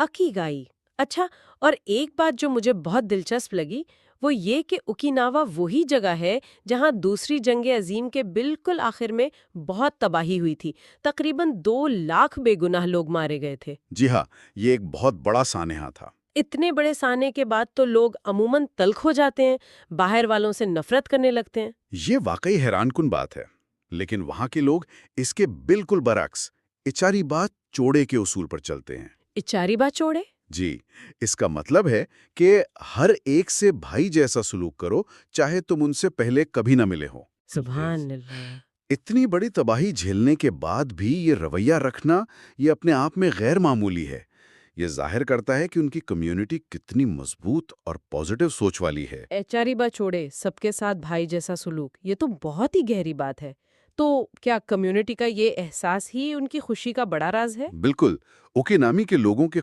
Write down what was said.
اکیگائی، اچھا، اور ایک بات جو مجھے بہت دلچسپ لگی وہ یہ کہ اوکیناوا وہی جگہ ہے جہاں دوسری جنگ عظیم کے بالکل آخر میں بہت تباہی ہوئی تھی، تقریباً 2 لاکھ بے گناہ لوگ مارے گئے تھے۔ جی ہاں، یہ ایک بہت بڑا سانحہ تھا۔ اتنے بڑے سانے کے بعد تو لوگ عموماً تلخ ہو جاتے ہیں، باہر والوں سے نفرت کرنے لگتے ہیں۔ یہ واقعی حیران کن بات ہے، لیکن وہاں کے لوگ اس کے بالکل برعکس اچاری بات چوڑے کے اصول پر چلتے ہیں۔ اچاری با چوڑے؟ جی، اس کا مطلب ہے کہ ہر ایک سے بھائی جیسا سلوک کرو، چاہے تم ان سے پہلے کبھی نہ ملے ہو۔ سبحان اللہ! اتنی بڑی تباہی جھیلنے کے بعد بھی یہ رویہ رکھنا، یہ اپنے آپ میں غیر معمولی ہے۔ یہ ظاہر کرتا ہے کہ ان کی کمیونٹی کتنی مضبوط اور پازیٹیو سوچ والی ہے۔ اچاری با چوڑے، سب کے ساتھ بھائی جیسا سلوک، یہ تو بہت ہی گہری بات ہے۔ تو کیا کمیونٹی کا یہ احساس ہی ان کی خوشی کا بڑا راز ہے؟ بالکل، اوکینامی کے لوگوں کے